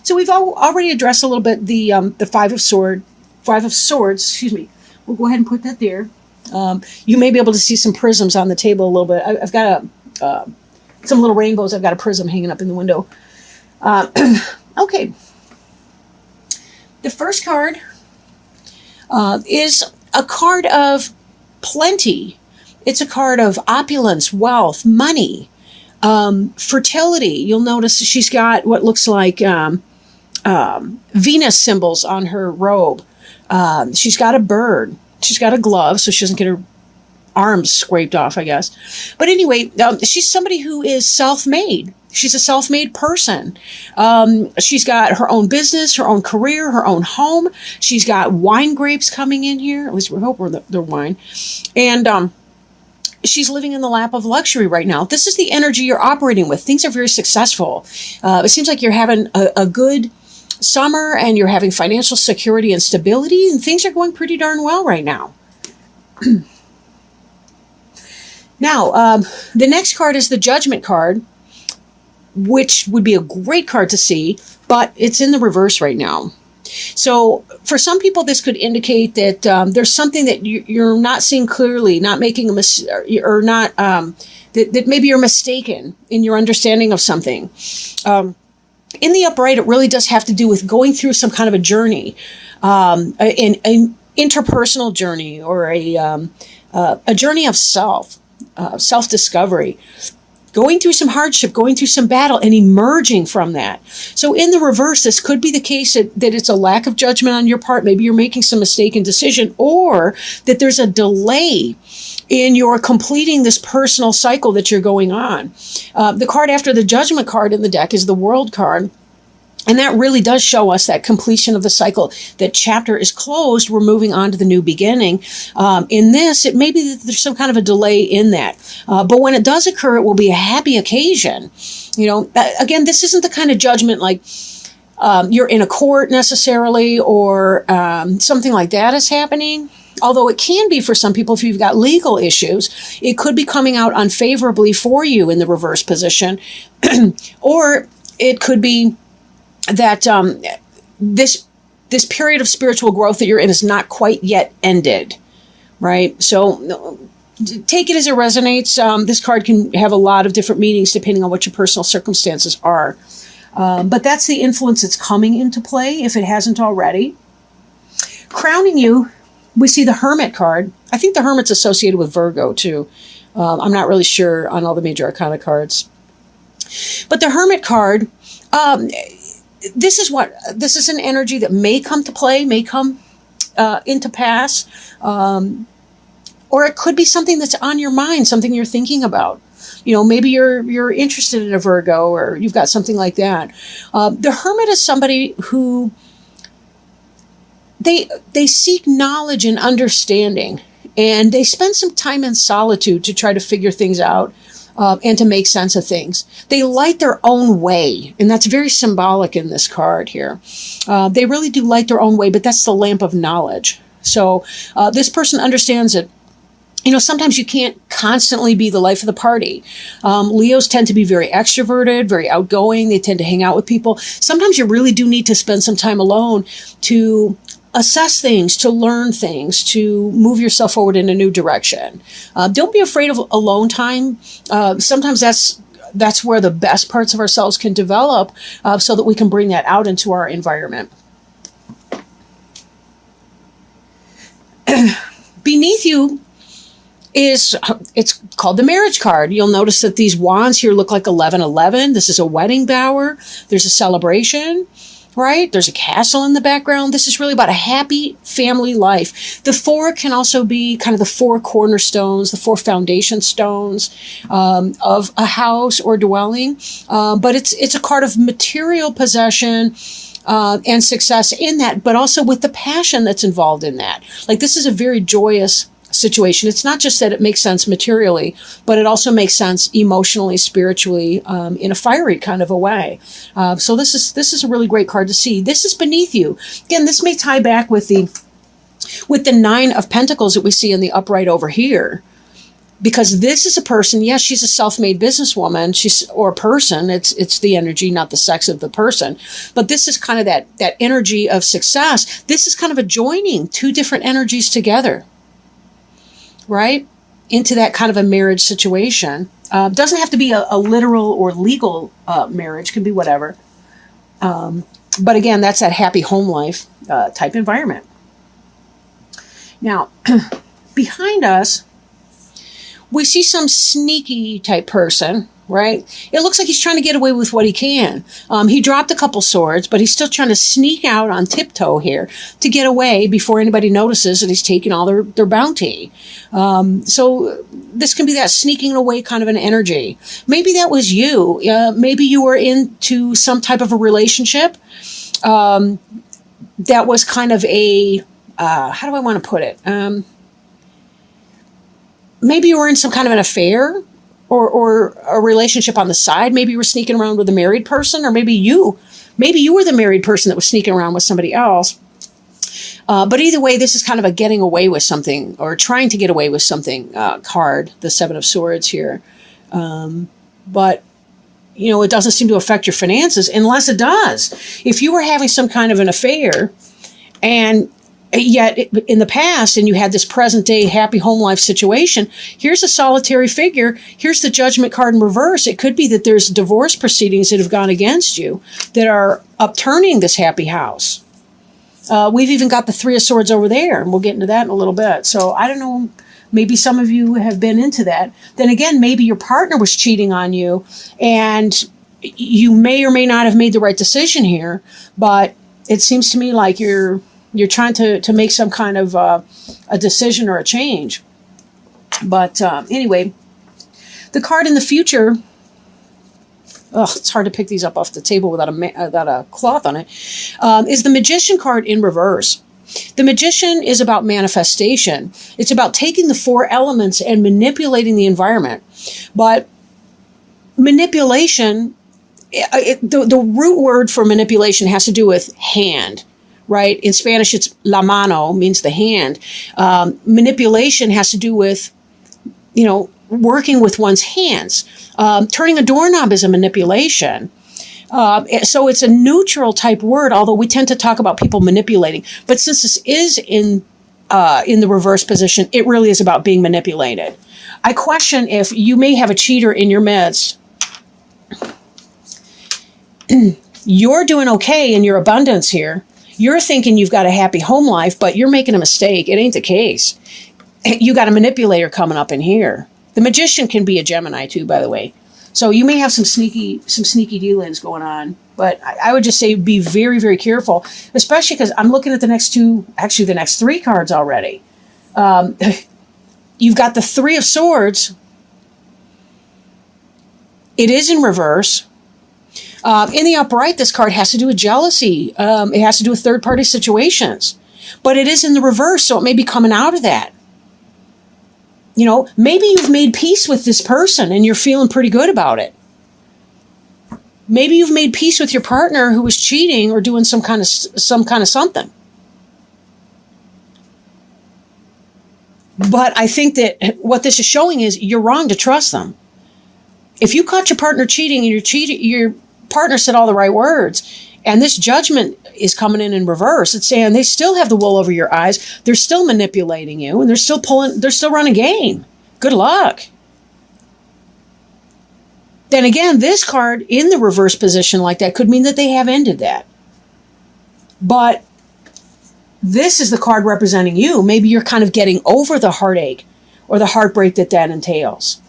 So we've already addressed a little bit the Five of Swords. Excuse me. We'll go ahead and put that there. You may be able to see some prisms on the table a little bit. I've got some little rainbows. I've got a prism hanging up in the window. Okay. The first card is a card of plenty. It's a card of opulence, wealth, money, fertility. You'll notice she's got what looks like Venus symbols on her robe. She's got a bird. She's got a glove, so she doesn't get her arms scraped off, I guess. But anyway, she's somebody who is self-made. She's a self-made person. She's got her own business, her own career, her own home. She's got wine grapes coming in here. At least we hope they're wine. And she's living in the lap of luxury right now. This is the energy you're operating with. Things are very successful. It seems like you're having a good summer and you're having financial security and stability, and things are going pretty darn well right now. Now, the next card is the Judgment card, which would be a great card to see, but it's in the reverse right now. So for some people, this could indicate that there's something that you're not seeing clearly, not making a mistake, or not, that maybe you're mistaken in your understanding of something. In the upright, it really does have to do with going through some kind of a journey, an interpersonal journey, or a journey of self-discovery, going through some hardship, going through some battle, and emerging from that. So in the reverse, this could be the case that it's a lack of judgment on your part. Maybe you're making some mistaken decision, or that there's a delay in your completing this personal cycle that you're going on. The card after the Judgment card in the deck is the World card. And that really does show us that completion of the cycle. That chapter is closed. We're moving on to the new beginning. In this, it may be that there's some kind of a delay in that. But when it does occur, it will be a happy occasion. You know, again, this isn't the kind of judgment like you're in a court necessarily, or something like that is happening. Although it can be for some people, if you've got legal issues, it could be coming out unfavorably for you in the reverse position. Or it could be that this period of spiritual growth that you're in is not quite yet ended, right? So take it as it resonates. This card can have a lot of different meanings depending on what your personal circumstances are. But that's the influence that's coming into play, if it hasn't already. Crowning you, we see the Hermit card. I think the Hermit's associated with Virgo, too. I'm not really sure on all the major arcana cards. But the Hermit card, this is an energy that may come to play, may come into pass, or it could be something that's on your mind, something you're thinking about. You know, maybe you're interested in a Virgo, or you've got something like that. The Hermit is somebody who they seek knowledge and understanding, and they spend some time in solitude to try to figure things out. And to make sense of things. They light their own way, and that's very symbolic in this card here. They really do light their own way, but that's the lamp of knowledge. So this person understands that, you know, sometimes you can't constantly be the life of the party. Leos tend to be very extroverted, very outgoing. They tend to hang out with people. Sometimes you really do need to spend some time alone to assess things, to learn things, to move yourself forward in a new direction. Don't be afraid of alone time. Sometimes that's where the best parts of ourselves can develop, so that we can bring that out into our environment. Beneath you it's called the Marriage card. You'll notice that these wands here look like 1111. This is a wedding bower. There's a celebration. Right? There's a castle in the background. This is really about a happy family life. The four can also be kind of the four cornerstones, the four foundation stones of a house or dwelling. But it's a card of material possession and success in that, but also with the passion that's involved in that. Like, this is a very joyous situation. It's not just that it makes sense materially, but it also makes sense emotionally, spiritually, in a fiery kind of a way. So this is a really great card to see. This is beneath you. Again, this may tie back with the Nine of Pentacles that we see in the upright over here. Because this is a person, yes, she's a self-made businesswoman, or a person, it's the energy, not the sex of the person. But this is kind of that energy of success. This is kind of a joining two different energies together, right? Into that kind of a marriage situation. Doesn't have to be a literal or legal marriage, can be whatever. But again, that's that happy home life type environment. Now, behind us, we see some sneaky type person, right? It looks like he's trying to get away with what he can. He dropped a couple swords, but he's still trying to sneak out on tiptoe here to get away before anybody notices that he's taking all their bounty. So this can be that sneaking away kind of an energy. Maybe that was you. Maybe you were into some type of a relationship that was kind of a, how do I want to put it? Maybe you were in some kind of an affair or a relationship on the side. Maybe you were sneaking around with a married person, or maybe you were the married person that was sneaking around with somebody else. But either way, this is kind of a getting away with something, or trying to get away with something card, the Seven of Swords here. But, it doesn't seem to affect your finances unless it does. If you were having some kind of an affair, and yet in the past, and you had this present day happy home life situation, here's a solitary figure. Here's the Judgment card in reverse. It could be that there's divorce proceedings that have gone against you that are upturning this happy house. We've even got the Three of Swords over there, and we'll get into that in a little bit. So I don't know, maybe some of you have been into that. Then again, maybe your partner was cheating on you, and you may or may not have made the right decision here, but it seems to me like you're trying to make some kind of a decision or a change. But anyway, the card in the future, it's hard to pick these up off the table without a cloth on it, is the Magician card in reverse. The Magician is about manifestation. It's about taking the four elements and manipulating the environment. But manipulation, the root word for manipulation has to do with hand. Right? In Spanish, it's la mano, means the hand. Manipulation has to do with, working with one's hands. Turning a doorknob is a manipulation. So it's a neutral type word, although we tend to talk about people manipulating. But since this is in the reverse position, it really is about being manipulated. I question if you may have a cheater in your midst. You're doing okay in your abundance here. You're thinking you've got a happy home life, but you're making a mistake. It ain't the case. You got a manipulator coming up in here. The Magician can be a Gemini too, by the way. So you may have some sneaky dealings going on, but I would just say be very, very careful, especially because I'm looking at the next three cards already. You've got the Three of Swords. It is in reverse. In the upright, this card has to do with jealousy. It has to do with third-party situations. But it is in the reverse, so it may be coming out of that. Maybe you've made peace with this person and you're feeling pretty good about it. Maybe you've made peace with your partner who was cheating or doing some kind of something. But I think that what this is showing is you're wrong to trust them. If you caught your partner cheating and your partner said all the right words, and this Judgment is coming in reverse, it's saying they still have the wool over your eyes. They're still manipulating you, and they're still running game. Good luck. Then again, this card in the reverse position like that could mean that they have ended that. But this is the card representing you. Maybe you're kind of getting over the heartache or the heartbreak that entails.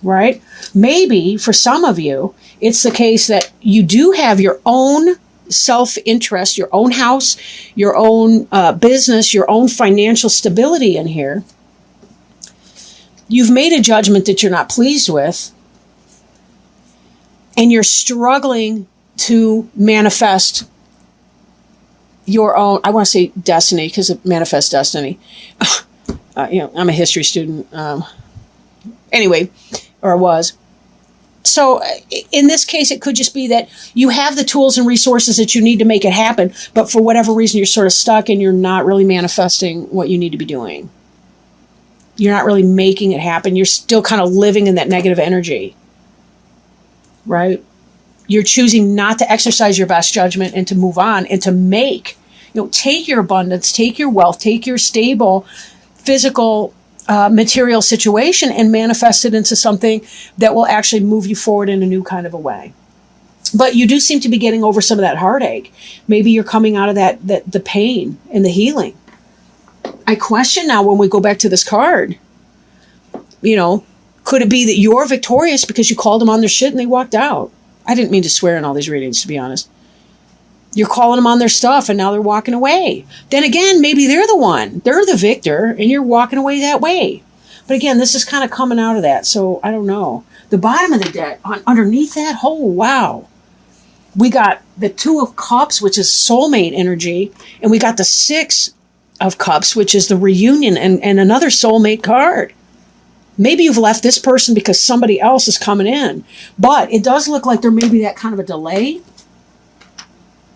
Right? Maybe for some of you, it's the case that you do have your own self-interest, your own house, your own business, your own financial stability in here. You've made a judgment that you're not pleased with, and you're struggling to manifest your own, I want to say destiny, because it manifests destiny. I'm a history student. Anyway, or was. So in this case, it could just be that you have the tools and resources that you need to make it happen, but for whatever reason, you're sort of stuck and you're not really manifesting what you need to be doing. You're not really making it happen. You're still kind of living in that negative energy, right? You're choosing not to exercise your best judgment and to move on and to make, take your abundance, take your wealth, take your stable physical material situation and manifest it into something that will actually move you forward in a new kind of a way. But you do seem to be getting over some of that heartache. Maybe you're coming out of the pain and the healing. I question now when we go back to this card, could it be that you're victorious because you called them on their shit and they walked out? I didn't mean to swear in all these readings, to be honest. You're calling them on their stuff and now they're walking away. Then again, maybe they're the one. They're the victor and you're walking away that way. But again, this is kind of coming out of that. So I don't know. The bottom of the deck, underneath that, oh, wow. We got the 2 of Cups, which is soulmate energy. And we got the 6 of Cups, which is the reunion and another soulmate card. Maybe you've left this person because somebody else is coming in. But it does look like there may be that kind of a delay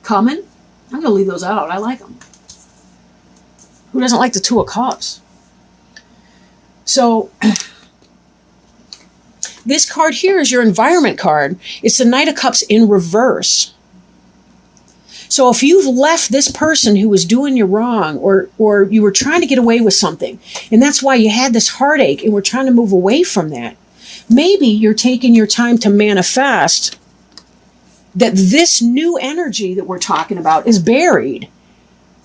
coming. I'm going to leave those out. I like them. Who doesn't like the 2 of Cups? So this card here is your environment card. It's the Knight of Cups in reverse. So if you've left this person who was doing you wrong or you were trying to get away with something, and that's why you had this heartache and we're trying to move away from that, maybe you're taking your time to manifest that this new energy that we're talking about is buried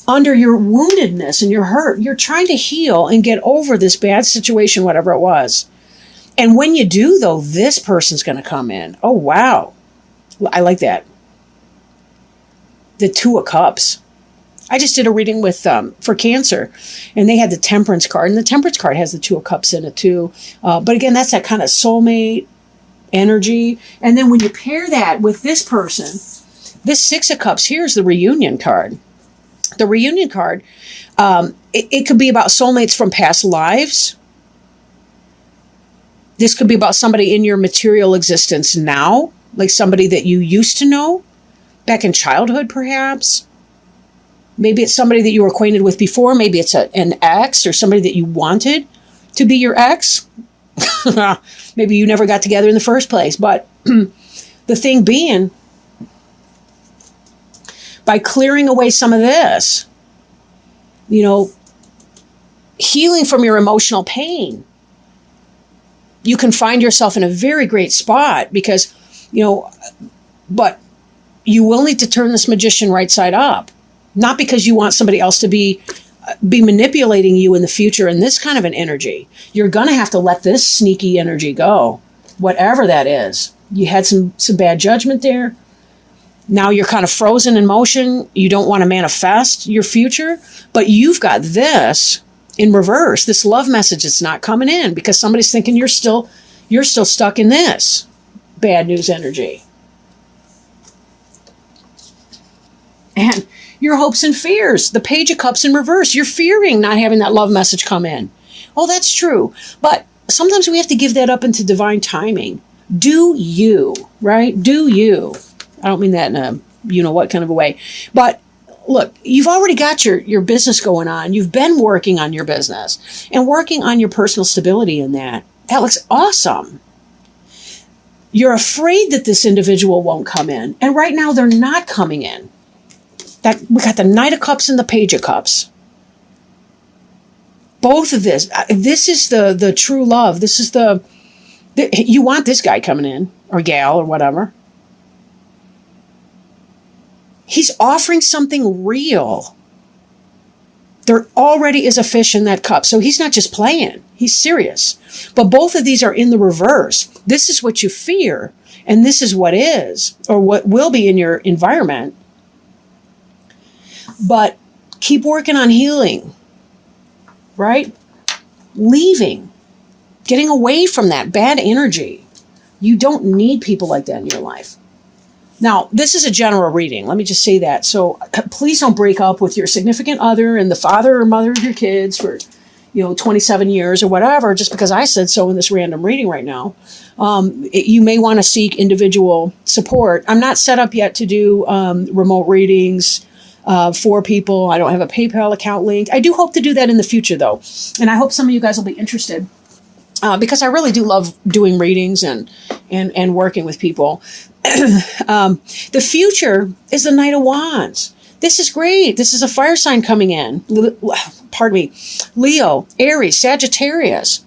under your woundedness and your hurt. You're trying to heal and get over this bad situation, whatever it was. And when you do, though, this person's going to come in. Oh, wow. I like that. The 2 of Cups. I just did a reading with for Cancer, and they had the Temperance card, and the Temperance card has the 2 of Cups in it too. But again, that's that kind of soulmate energy. And then when you pair that with this person, this 6 of Cups, here's the reunion card. The reunion card, it could be about soulmates from past lives. This could be about somebody in your material existence now, like somebody that you used to know. Back in childhood, perhaps. Maybe it's somebody that you were acquainted with before. Maybe it's an ex or somebody that you wanted to be your ex. Maybe you never got together in the first place. But the thing being, by clearing away some of this, healing from your emotional pain, you can find yourself in a very great spot because, but you will need to turn this magician right side up, not because you want somebody else to be manipulating you in the future in this kind of an energy. You're going to have to let this sneaky energy go, whatever that is. You had some bad judgment there. Now you're kind of frozen in motion. You don't want to manifest your future, but you've got this in reverse. This love message that's not coming in because somebody's thinking you're still stuck in this bad news energy. And your hopes and fears, the Page of Cups in reverse. You're fearing not having that love message come in. Oh, that's true. But sometimes we have to give that up into divine timing. Do you, right? Do you. I don't mean that in a you-know-what kind of a way. But look, you've already got your business going on. You've been working on your business and working on your personal stability in that. That looks awesome. You're afraid that this individual won't come in. And right now they're not coming in. We got the Knight of Cups and the Page of Cups. Both of this is the true love. This is you want this guy coming in, or gal, or whatever. He's offering something real. There already is a fish in that cup, so he's not just playing. He's serious. But both of these are in the reverse. This is what you fear, and this is what is, or what will be in your environment. But keep working on healing, right? Leaving, getting away from that bad energy. You don't need people like that in your life. Now, this is a general reading. Let me just say that. So please don't break up with your significant other and the father or mother of your kids for, 27 years or whatever, just because I said so in this random reading right now. You may want to seek individual support. I'm not set up yet to do remote readings. for people. I don't have a PayPal account linked. I do hope to do that in the future, though. And I hope some of you guys will be interested because I really do love doing readings and working with people. The future is the Knight of Wands. This is great. This is a fire sign coming in. Pardon me. Leo, Aries, Sagittarius,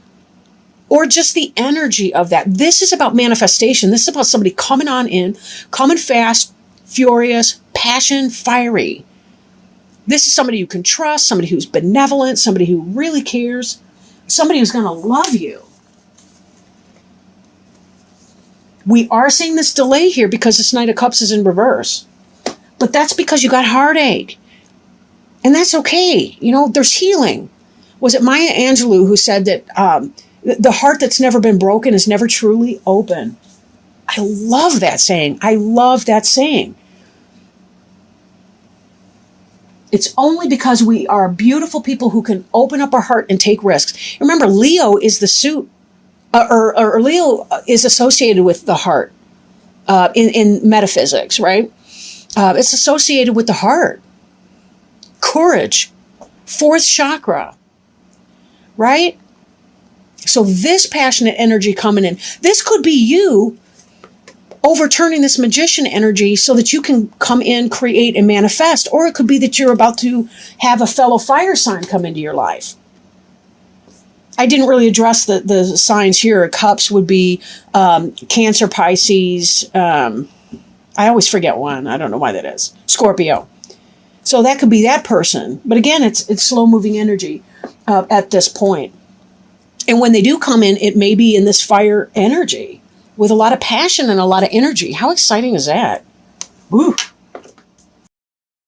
or just the energy of that. This is about manifestation. This is about somebody coming on in, coming fast, furious, passion, fiery. This is somebody you can trust, somebody who's benevolent, somebody who really cares, somebody who's going to love you. We are seeing this delay here because this Knight of Cups is in reverse. But that's because you got heartache. And that's okay. You know, there's healing. Was it Maya Angelou who said that the heart that's never been broken is never truly open? I love that saying. I love that saying. It's only because we are beautiful people who can open up our heart and take risks. Remember, Leo is the suit, or Leo is associated with the heart in metaphysics, right? It's associated with the heart. Courage. Fourth chakra. Right? So this passionate energy coming in, this could be you overturning this magician energy so that you can come in, create, and manifest. Or it could be that you're about to have a fellow fire sign come into your life. I didn't really address the signs here. Cups would be Cancer, Pisces. I always forget one. I don't know why that is. Scorpio. So that could be that person. But again, it's slow-moving energy at this point. And when they do come in, it may be in this fire energy with a lot of passion and a lot of energy. How exciting is that? Woo!